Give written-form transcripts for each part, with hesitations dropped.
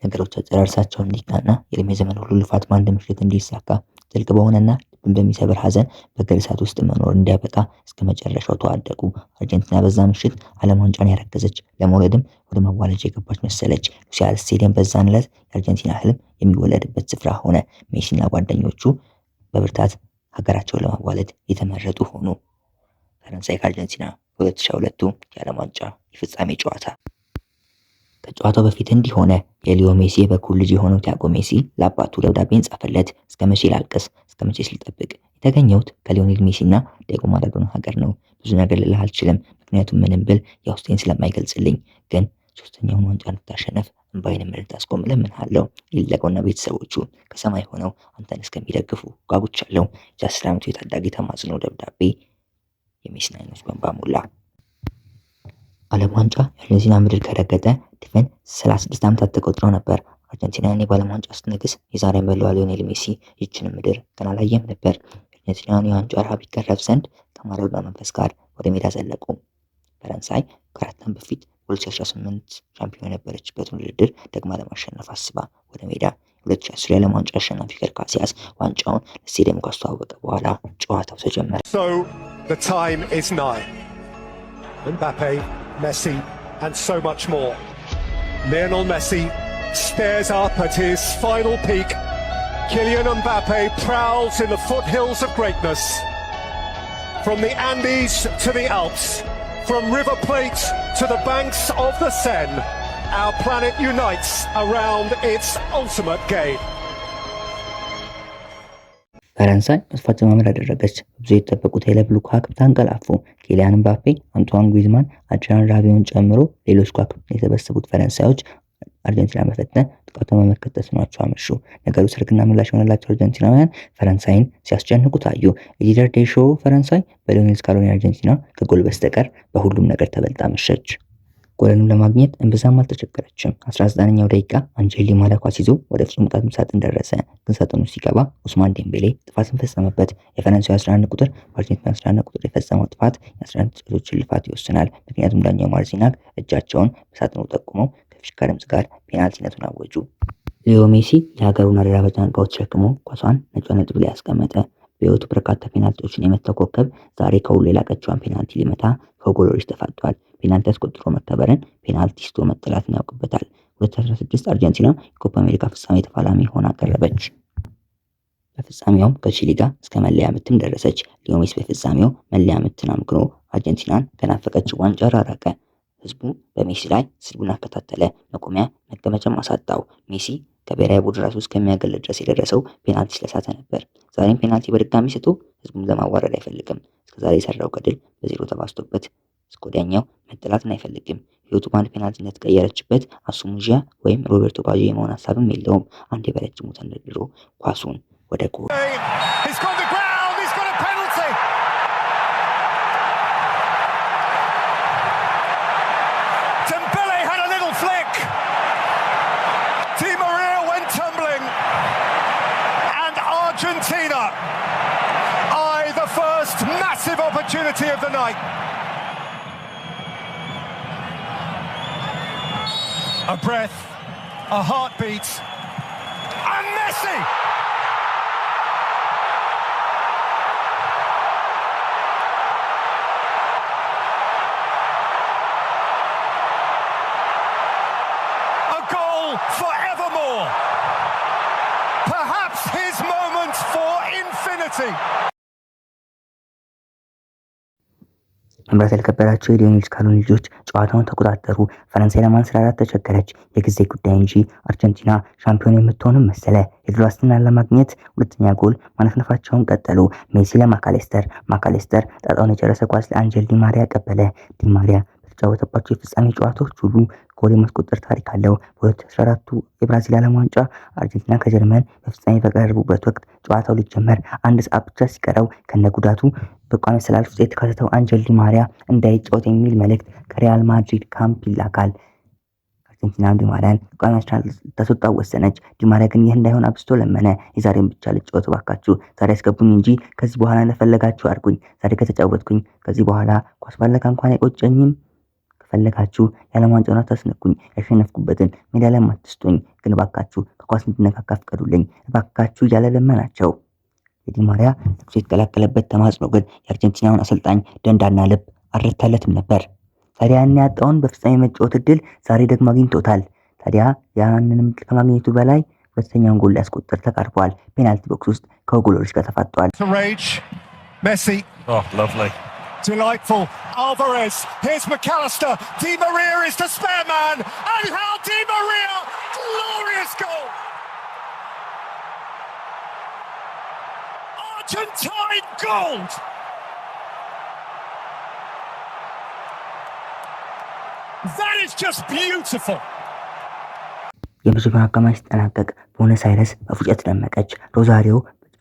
ነገሮች አጨራርሳቸው እንዲቃና የዕድሜ ዘመን ሁሉ ልፋት በአንድ ምሽት እንዲሳካ ጥልቅ በሆነና ልብን በሚሰብር ሐዘን በገል እሳት ውስጥ መኖር እንዲያበቃ እስከ መጨረሻው ተዋደቁ። አርጀንቲና በዛ ምሽት ዓለም ዋንጫን ያረገዘች ለመውለድም ወደ ማዋለጃ የገባች መሰለች። ሉሳይል ስቴዲየም በዛን ዕለት የአርጀንቲና ህልም የሚወለድበት ስፍራ ሆነ። ሜሲና ጓደኞቹ በብርታት ሀገራቸውን ለማዋለድ የተመረጡ ሆኑ። ፈረንሳይ ከአርጀንቲና በ2002 የዓለም ዋንጫ የፍጻሜ ጨዋታ። ከጨዋታው በፊት እንዲሆነ የሊዮ ሜሲ የበኩር ልጅ የሆነው ቲያጎ ሜሲ ለአባቱ ደብዳቤን ጻፈለት። እስከ መቼ ላልቅስ፣ እስከ መቼ ልጠብቅ? የተገኘሁት ከሊዮኔል ሜሲና ዲየጎ ማራዶና ሀገር ነው። ብዙ ነገር ልልህ አልችልም፣ ምክንያቱም ምንም ብል የውስጤን ስለማይገልጽልኝ። ግን ሶስተኛውን ዋንጫ እንድታሸነፍ እንባዬን እንድታስቆም እለምንሃለሁ። ሊለቀውና ቤተሰቦቹ ከሰማይ ሆነው አንተን እስከሚደግፉ ጓጉቻለሁ። የ10 ዓመቱ የታዳጊ ተማጽኖ ደብዳቤ የሜሲን አይኖች በእንባ ሞላ። ዓለም ዋንጫ የአርጀንቲና ምድር ከረገጠ ድፍን 36 ዓመታት ተቆጥረው ነበር። አርጀንቲና ያኔ በዓለም ዋንጫ ስትነግስ የዛሬ መለዋ ሊዮኔል ሜሲ ይችን ምድር ገና አላየም ነበር። የአርጀንቲናን የዋንጫ ረሃብ ይቀረፍ ዘንድ ከማራዶና መንፈስ ጋር ወደ ሜዳ ዘለቁ። ፈረንሳይ ከ4 ዓመት በፊት 2018 ሻምፒዮን የነበረችበትን ውድድር ደግማ ለማሸነፍ አስባ ወደ ሜዳ 2010 የዓለም ዋንጫ አሸናፊ ኢኬር ካሲያስ ዋንጫውን ለስቴዲየም ካስተዋወቀ በኋላ ጨዋታው ተጀመረ። The time is nigh. Mbappe, Messi, and so much more. Lionel Messi stares up at his final peak. Kylian Mbappe prowls in the foothills of greatness. From the Andes to the Alps, from River Plate to the banks of the Seine, our planet unites around its ultimate game. ፈረንሳይ ተስፋ ጀማምር ያደረገች። ብዙ የተጠበቁት የለብሉ ከዋክብት አንቀላፉ። ኪሊያን ምባፔ፣ አንቷን ግሪዝማን፣ አድሪያን ራቢዮን ጨምሮ ሌሎች ከዋክብት የተሰበሰቡት ፈረንሳዮች አርጀንቲና መፈተን ጥቃቱን መመከት ተስኗቸው አመሹ። ነገሩ ሰርግና ምላሽ የሆነላቸው አርጀንቲናውያን ፈረንሳይን ሲያስጨንቁ ታዩ። ኢዲር ዴሾ ፈረንሳይ በሊዮኔል ስካሎኒ አርጀንቲና ከጎል በስተቀር በሁሉም ነገር ተበልጣ መሸች። ጎሉን ለማግኘት እንብዛም አልተቸገረችም። 19ኛው ደቂቃ አንጀል ዲ ማሪያ ኳስ ይዞ ወደ ፍጹም ቅጣት ምት ሳጥን ደረሰ። ግን ሳጥኑ ሲገባ ኡስማን ዴምቤሌ ጥፋትን ፈጸመበት። የፈረንሳዩ 11 ቁጥር በአርጀንቲና 11 ቁጥር የፈጸመው ጥፋት የ11 ተጫዋቾችን ልፋት ይወስናል። ምክንያቱም ዳኛው ማርዚናክ እጃቸውን በሳጥኑ ጠቁመው ከፊሽካ ድምጽ ጋር ፔናልቲነቱን አወጁ። ሊዮ ሜሲ የሀገሩን አደራ በጫንቃው ተሸክሞ ኳሷን ነጯ ነጥብ ላይ ያስቀመጠ። በህይወቱ በርካታ ፔናልቲዎችን የመታው ኮከብ ዛሬ ከሁሉ የላቀችዋን ፔናልቲ ሊመታ ከጎሎች ተፋጧል። ፔናልቲ አስቆጥሮ መከበርን፣ ፔናልቲስቶ መጠላትን ያውቅበታል። 2016 አርጀንቲና የኮፓ አሜሪካ ፍጻሜ ተፋላሚ ሆና ቀረበች። በፍጻሜውም ከቺሊ ጋር እስከ መለያ ምትም ደረሰች። ሊዮ ሜሲ በፍጻሜው መለያ ምትን አምክኖ አርጀንቲናን ከናፈቀችው ዋንጫ ራራቀ። ህዝቡ በሜሲ ላይ ስድቡን አከታተለ። መቆሚያ መቀመጫም አሳጣው። ሜሲ ከብሔራዊ ቡድን ራሱ እስከሚያገል ድረስ የደረሰው ፔናልቲ ስለሳተ ነበር። ዛሬም ፔናልቲ በድጋሚ ስቶ ህዝቡን ለማዋረድ አይፈልግም። እስከዛሬ የሰራው ገድል በዜሮ ተባስቶበት እስከ ወዲያኛው መጠላትን አይፈልግም። ህይወቱ በአንድ ፔናልቲ እንደተቀየረችበት አሱሙጂያ ወይም ሮቤርቶ ባጆ የመሆን ሀሳብም የለውም። አንዴ በረጅሙ ተንደርድሮ ኳሱን ወደ ጎል Argentina eye the first massive opportunity of the night. A breath, a heartbeat, and Messi! A goal forevermore. Perhaps his moment for infinity. መምራት ያልከበዳቸው የሊዮኔል ስካሎኒ ልጆች ጨዋታውን ተቆጣጠሩ። ፈረንሳይ ለማንሰራራት ተቸገረች። የጊዜ ጉዳይ እንጂ አርጀንቲና ሻምፒዮን የምትሆንም መሰለ። የድል ዋስትናን ለማግኘት ሁለተኛ ጎል ማነፍነፋቸውን ቀጠሉ። ሜሲ ለማካሌስተር፣ ማካሌስተር ጣጣውን የጨረሰ ኳስ ለአንጀል ዲ ማሪያ ቀበለ። ዲ ማሪያ በተጫወተባቸው የፍጻሜ ጨዋታዎች ሁሉ ጎል የማስቆጠር ታሪክ አለው። በ2014 የብራዚል ዓለም ዋንጫ አርጀንቲና ከጀርመን በፍጻሜ በቀረቡበት ወቅት ጨዋታው ሊጀመር አንድ ሰዓት ብቻ ሲቀረው ከነጉዳቱ በቋሚ ሰላልፍ ውስጥ የተካተተው አንጀል ዲ ማሪያ እንዳይጫወት የሚል መልእክት ከሪያል ማድሪድ ካምፕ ይላካል። አርጀንቲና ዲ ማሪያን ቋሚ አስቻል ተሰጣው ወሰነች። ዲ ማሪያ ግን ይህ እንዳይሆን አብስቶ ለመነ። የዛሬን ብቻ ልጫወት ባካችሁ፣ ዛሬ አስገቡኝ እንጂ ከዚህ በኋላ እንደፈለጋችሁ አድርጉኝ። ዛሬ ከተጫወትኩኝ ከዚህ በኋላ ኳስ ባለካ እንኳን አይቆጨኝም። ከፈለጋችሁ የዓለም ዋንጫውን አታስነኩኝ። ያሸነፍኩበትን ሜዳሊያም አትስጡኝ። ግን እባካችሁ ከኳስ እንድነካካ ፍቀዱልኝ እባካችሁ እያለ ለመናቸው። የዲ ማሪያ ለቅሶ የተቀላቀለበት ተማጽኖ ግን የአርጀንቲናውን አሰልጣኝ ደንዳና ልብ አልረታለትም ነበር። ታዲያ ያን ያጣውን በፍጻሜ መጫወት እድል ዛሬ ደግሞ አግኝቶታል። ታዲያ ያንንም ከማግኘቱ በላይ ሁለተኛውን ጎል ሊያስቆጥር ተቃርቧል። ፔናልቲ ቦክስ ውስጥ ከሁጎ ሎሪስ ጋር ተፋጠዋል። Messi. Oh, lovely. Delightful. Alvarez. Here's McAllister. Di Maria is the spare man. Angel Di Maria. Glorious goal. Argentine gold. That is just beautiful. የመጀመሪያው አጋማሽ ሲጠናቀቅ ቦነስ አይረስ በፉጨት ደመቀች። ሮዛሪዮ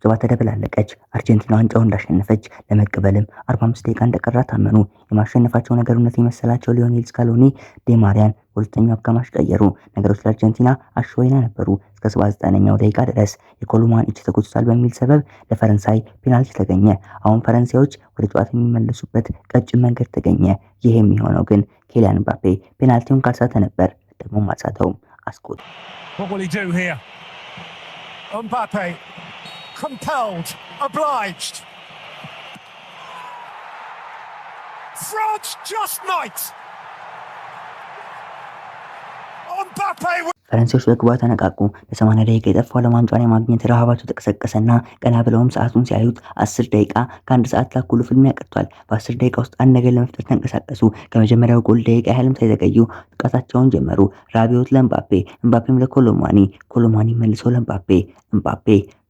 በጭብጨባ ተደበላለቀች። አርጀንቲና ዋንጫውን እንዳሸነፈች ለመቀበልም 45 ደቂቃ እንደቀራት ታመኑ። የማሸነፋቸው ነገር እውነት የመሰላቸው ሊዮኔል ስካሎኒ ዴማሪያን በሁለተኛው አጋማሽ ቀየሩ። ነገሮች ለአርጀንቲና አሸወይና ነበሩ እስከ 79ኛው ደቂቃ ድረስ። የኮሎማን እጅ ተጎድቷል በሚል ሰበብ ለፈረንሳይ ፔናልቲ ተገኘ። አሁን ፈረንሳዮች ወደ ጨዋታ የሚመለሱበት ቀጭን መንገድ ተገኘ። ይህ የሚሆነው ግን ኬሊያን ምባፔ ፔናልቲውን ካልሳተ ነበር። ደግሞ አልሳተውም። አስቆጥ What will he do here? Mbappe, compelled, obliged. France just might. Mbappe. ፈረንሳዮች በግባ ተነቃቁ። ለ80 ደቂቃ የጠፋው ለዋንጫውን የማግኘት ረሃባቸው ተቀሰቀሰና ቀና ብለውም ሰዓቱን ሲያዩት 10 ደቂቃ ከአንድ ሰዓት ላኩሉ ፍልሚያ ቀርቷል። በ10 ደቂቃ ውስጥ አንድ ነገር ለመፍጠር ተንቀሳቀሱ። ከመጀመሪያው ጎል ደቂቃ ያህልም ሳይዘገዩ ጥቃታቸውን ጀመሩ። ራቢዮት ለምባፔ፣ ምባፔም ለኮሎማኒ፣ ኮሎማኒ መልሶ ለምባፔ፣ ምባፔ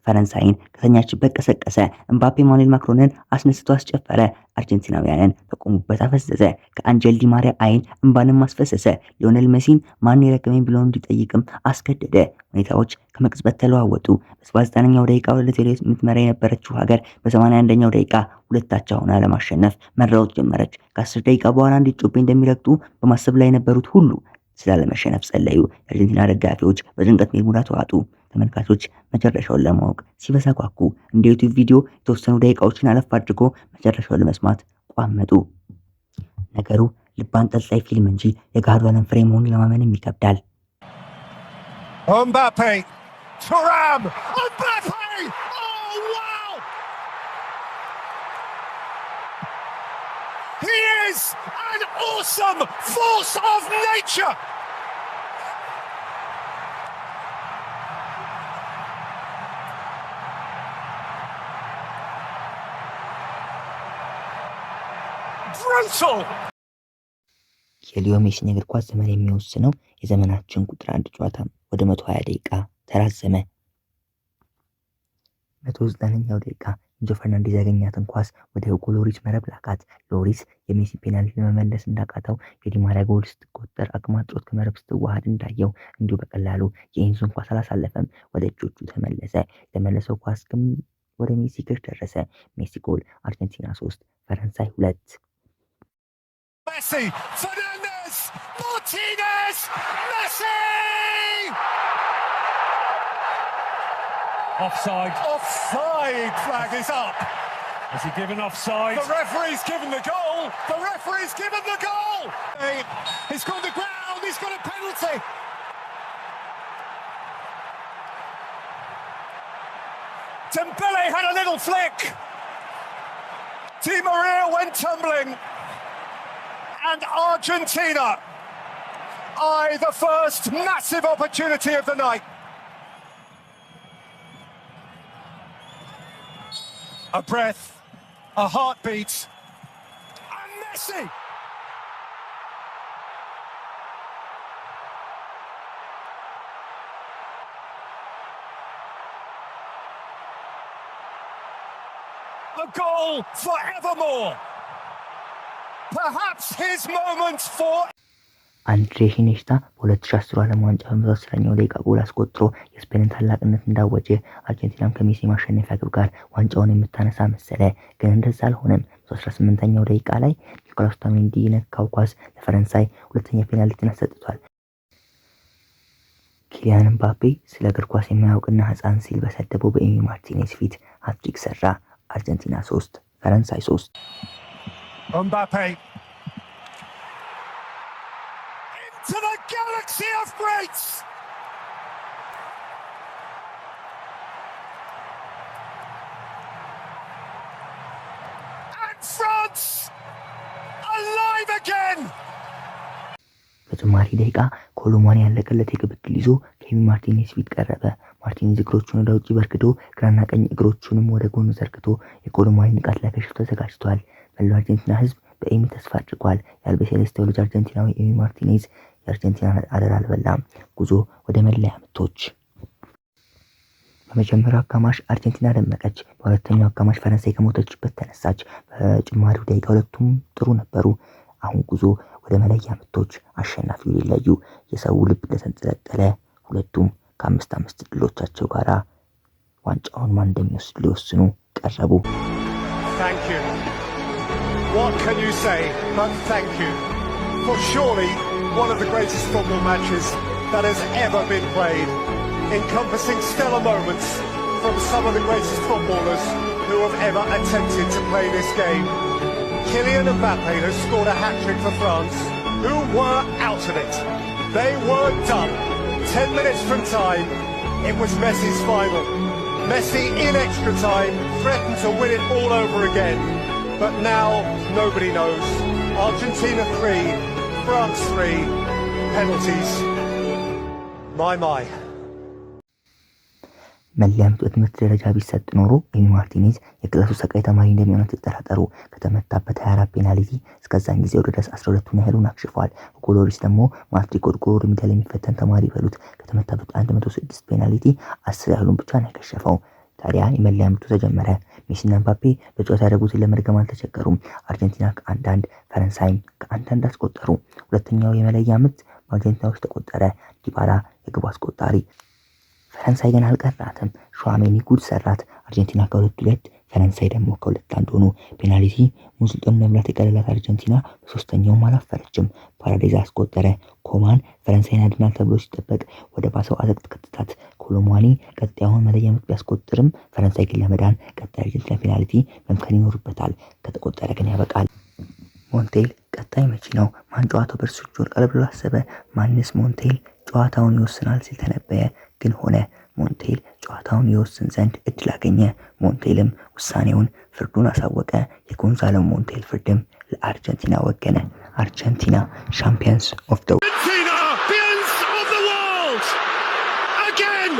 ፈረንሳይን ከተኛችበት ቀሰቀሰ። ምባፔ ማኑኤል ማክሮንን አስነስቶ አስጨፈረ። አርጀንቲናውያንን በቆሙበት አፈዘዘ። ከአንጀል ዲ ማሪያ አይን እንባንም አስፈሰሰ። ሊዮኔል መሲን ማን የረገመኝ ብሎ እንዲጠይቅም አስገደደ። ሁኔታዎች ከመቅጽበት ተለዋወጡ። በ79ኛው ደቂቃ 2-0 የምትመራ የነበረችው ሀገር በ81ኛው ደቂቃ ሁለታቻ ሆና ለማሸነፍ መራወጥ ጀመረች። ከ10 ደቂቃ በኋላ እንዴት ጮቤ እንደሚረግጡ በማሰብ ላይ የነበሩት ሁሉ ስላለመሸነፍ ጸለዩ። የአርጀንቲና ደጋፊዎች በጭንቀት ሜልሙዳ ተዋጡ። ተመልካቾች መጨረሻውን ለማወቅ ሲበዛ ጓጉ። እንደ ዩቲዩብ ቪዲዮ የተወሰኑ ደቂቃዎችን አለፍ አድርጎ መጨረሻውን ለመስማት ቋመጡ። ነገሩ ልብ አንጠልጣይ ፊልም እንጂ የገሃዱ ዓለም ፍሬ መሆኑን ለማመንም ይከብዳል። Mbappe, Thuram, Mbappe! Oh wow! He is an awesome force of nature! የሊዮ ሜሲን የእግር ኳስ ዘመን የሚወስነው የዘመናችን ቁጥር 1 ጨዋታ ወደ 120 ደቂቃ ተራዘመ። 109ኛው ደቂቃ ኢንዞ ፈርናንዴዝ ያገኛትን ኳስ ወደ ሁጎ ሎሪስ መረብ ላካት። ሎሪስ የሜሲ ፔናልቲ ለመመለስ እንዳቃተው የዲ ማሪያ ጎል ስትቆጠር አቅማጮት ከመረብ ስትዋሃድ እንዳየው እንዲሁ በቀላሉ የኢንዞን ኳስ አላሳለፈም። ወደ እጆቹ ተመለሰ። የተመለሰው ኳስ ግን ወደ ሜሲ እግር ደረሰ። ሜሲ ጎል። አርጀንቲና 3 ፈረንሳይ 2። Messi, Fernandez, Martinez, Messi! Offside. Offside flag is up. Has he given offside? The referee's given the goal. The referee's given the goal. He's gone to ground. He's got a penalty. Dembele had a little flick. Di Maria went tumbling. And Argentina eye the first massive opportunity of the night. A breath, a heartbeat, and Messi! A goal forevermore! Perhaps his moment for አንድሬ ሂኔሽታ በ2010 ዓለም ዋንጫ በ10ኛው ደቂቃ ጎል አስቆጥሮ የስፔንን ታላቅነት እንዳወጀ አርጀንቲናም ከሜሲ ማሸነፊያ ግብ ጋር ዋንጫውን የምታነሳ መሰለ። ግን እንደዛ አልሆነም። በ18ኛው ደቂቃ ላይ ኒኮላስ ኦታሜንዲ የነካው ኳስ ለፈረንሳይ ሁለተኛ ፔናልቲን አሰጥቷል። ኪሊያን ምባፔ ስለ እግር ኳስ የማያውቅና ሕፃን ሲል በሰደበው በኤሚ ማርቲኔዝ ፊት ሃትሪክ ሰራ። አርጀንቲና 3 ፈረንሳይ 3። Mbappe into the galaxy of greats. France alive again! በተጨማሪ ደቂቃ ኮሎሙዋኒ ያለቀለት የግብ ዕድል ይዞ ኬቪን ማርቲኔዝ ፊት ቀረበ። ማርቲኔዝ እግሮቹን ወደ ውጪ በርክቶ ግራና ቀኝ እግሮቹንም ወደ ጎን ዘርግቶ የኮሎሙዋኒ ንቃት ሊያከሽፍ ተዘጋጅቷል። መላው አርጀንቲና ህዝብ በኤሚ ተስፋ አድርጓል። የአልቢሴሌስቴው ልጅ አርጀንቲናዊ ኤሚ ማርቲኔዝ የአርጀንቲና አደራ አልበላም። ጉዞ ወደ መለያ ምቶች። በመጀመሪያው አጋማሽ አርጀንቲና ደመቀች። በሁለተኛው አጋማሽ ፈረንሳይ ከሞተችበት ተነሳች። በጭማሪው ደቂቃ ሁለቱም ጥሩ ነበሩ። አሁን ጉዞ ወደ መለያ ምቶች። አሸናፊው ሊለዩ። የሰው ልብ እንደተንጠለጠለ ሁለቱም ከ5-5 ድሎቻቸው ጋራ ዋንጫውን ማን እንደሚወስድ ሊወስኑ ቀረቡ። Thank you. What can you say but thank you for surely one of the greatest football matches that has ever been played, encompassing stellar moments from some of the greatest footballers who have ever attempted to play this game. Kylian Mbappe has scored a hat-trick for France, who were out of it. They were done. 10 minutes from time, it was Messi's final. Messi in extra time threatened to win it all over again. But now, nobody knows. Argentina 3, France 3, penalties. My. መለያ ምት በትምህርት ደረጃ ቢሰጥ ኖሮ ኤሚ ማርቲኔዝ የክላሱ ሰቃይ ተማሪ እንደሚሆን ተጠራጠሩ። ከተመታበት 24 ፔናልቲ እስከዛን ጊዜው ድረስ 12ቱን ያህሉን አክሽፏል። ጎሎሪስ ደግሞ ማትሪክ ወድቆ ሪሚዲያል የሚፈተን ተማሪ ይበሉት። ከተመታበት 106 ፔናልቲ 10 ያህሉን ብቻ ነው ያከሸፈው። ታዲያ የመለያ ምቱ ተጀመረ። ሜሲና ምባፔ በጨዋታ ያደረጉትን ለመድገም አልተቸገሩም። አርጀንቲና ከአንዳንድ ፈረንሳይም ከአንዳንድ አስቆጠሩ። ሁለተኛው የመለያ ምት በአርጀንቲናዎች ተቆጠረ። ዲባላ የግብ አስቆጣሪ። ፈረንሳይ ግን አልቀራትም። ሹአሜኒ ጉድ ሰራት። አርጀንቲና ከ2-2 ፈረንሳይ ደግሞ ከ2-1 ሆኑ። ፔናልቲ ሙዝልጦን መብላት የቀለላት አርጀንቲና በሶስተኛውም አላፈረችም። ፓራዴዝ አስቆጠረ። ኮማን ፈረንሳይን ያድናል ተብሎ ሲጠበቅ ወደ ባሰው አዘቅት ከተታት። ኮሎሙዋኒ ቀጣዩን መለያ ምት ቢያስቆጥርም ፈረንሳይ ግን ለመዳን ቀጣይ አርጀንቲና ፔናልቲ መምከን ይኖርበታል። ከተቆጠረ ግን ያበቃል። ሞንቴል ቀጣይ መቼ ነው? ማን ጨዋታው በእርሱ እጅ ይወድቃል ብሎ አሰበ? ማንስ ሞንቴል ጨዋታውን ይወስናል ሲል ተነበየ? ግን ሆነ። ሞንቴል ጨዋታውን ይወስን ዘንድ እድል አገኘ። ሞንቴልም ውሳኔውን ፍርዱን አሳወቀ። የጎንዛሎ ሞንቴል ፍርድም ለአርጀንቲና ወገነ። አርጀንቲና ሻምፒየንስ ኦፍ ዘ world again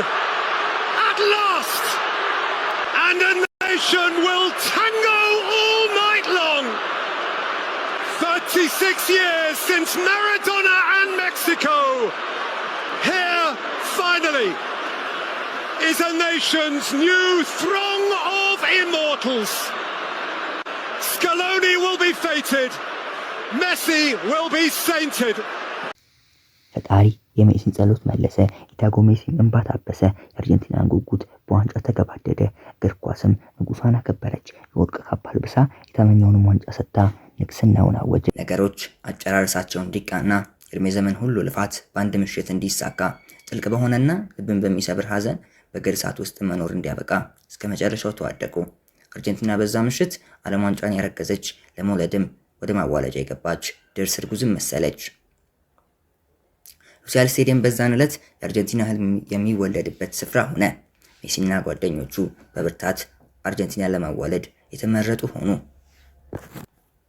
at last, and a nation will tango all night long. 36 years since Maradona and Mexico. Here, finally, is a nation's new throng of immortals. Scaloni will be fated. Messi will be sainted. ፈጣሪ የሜሲን ጸሎት መለሰ። ኢታጎ ሜሲን እንባ ታበሰ። የአርጀንቲናን ጉጉት በዋንጫ ተገባደደ። እግር ኳስም ንጉሷን አከበረች። የወርቅ ካባ ልብሳ የተመኘውንም ዋንጫ ሰጥታ ንግስናውን አወጀ። ነገሮች አጨራረሳቸው እንዲቃና የእድሜ ዘመን ሁሉ ልፋት በአንድ ምሽት እንዲሳካ ጥልቅ በሆነና ልብን በሚሰብር ሐዘን በግር እሳት ውስጥ መኖር እንዲያበቃ እስከ መጨረሻው ተዋደቁ። አርጀንቲና በዛ ምሽት ዓለም ዋንጫን ያረገዘች ለመውለድም ወደ ማዋለጃ የገባች ድርስ እርጉዝም መሰለች። ሉሳይል ስቴዲየም በዛን ዕለት የአርጀንቲና ህልም የሚወለድበት ስፍራ ሆነ። ሜሲና ጓደኞቹ በብርታት አርጀንቲና ለማዋለድ የተመረጡ ሆኑ።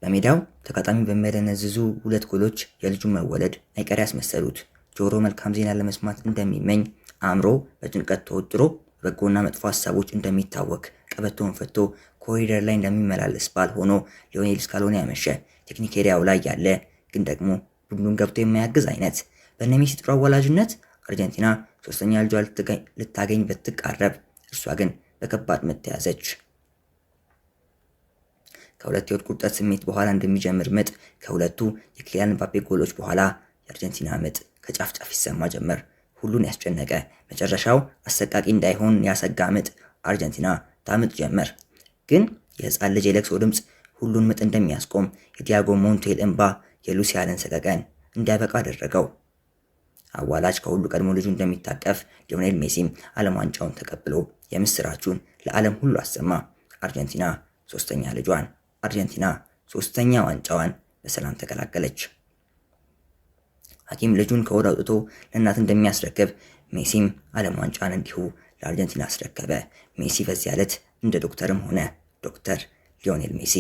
በሜዳው ተጋጣሚ በሚያደነዝዙ 2 ጎሎች የልጁን መወለድ አይቀሬ ያስመሰሉት። ጆሮ መልካም ዜና ለመስማት እንደሚመኝ፣ አእምሮ በጭንቀት ተወጥሮ በበጎና መጥፎ ሀሳቦች እንደሚታወክ፣ ቀበቶውን ፈቶ ኮሪደር ላይ እንደሚመላለስ ባል ሆኖ ሊዮኔል ስካሎኒ ያመሸ ቴክኒክ ኤሪያው ላይ ያለ ግን ደግሞ ቡድኑን ገብቶ የማያግዝ አይነት። በእነ ሜሲ ጥሩ አዋላጅነት አርጀንቲና 3ኛ ልጇ ልታገኝ ብትቃረብ፣ እርሷ ግን በከባድ ምት ተያዘች። ከሁለት የሆድ ቁርጠት ስሜት በኋላ እንደሚጀምር ምጥ፣ ከሁለቱ የኪሊያን ምባፔ ጎሎች በኋላ የአርጀንቲና ምጥ ከጫፍ ጫፍ ይሰማ ጀመር። ሁሉን ያስጨነቀ መጨረሻው አሰቃቂ እንዳይሆን ያሰጋ ምጥ አርጀንቲና ታምጥ ጀመር። ግን የህፃን ልጅ የለቅሶ ድምፅ ሁሉን ምጥ እንደሚያስቆም፣ የዲያጎ ሞንቴል እንባ የሉሲያንን ሰቀቀን እንዲያበቃ አደረገው። አዋላጅ ከሁሉ ቀድሞ ልጁ እንደሚታቀፍ ሊዮኔል ሜሲም ዓለም ዋንጫውን ተቀብሎ የምስራቹን ለዓለም ሁሉ አሰማ። አርጀንቲና 3ኛ ልጇን፣ አርጀንቲና 3ኛ ዋንጫዋን በሰላም ተቀላቀለች። ሐኪም ልጁን ከወድ አውጥቶ ለእናት እንደሚያስረክብ ሜሲም ዓለም ዋንጫን እንዲሁ ለአርጀንቲና አስረከበ። ሜሲ በዚያ ዕለት እንደ ዶክተርም ሆነ ዶክተር ሊዮኔል ሜሲ።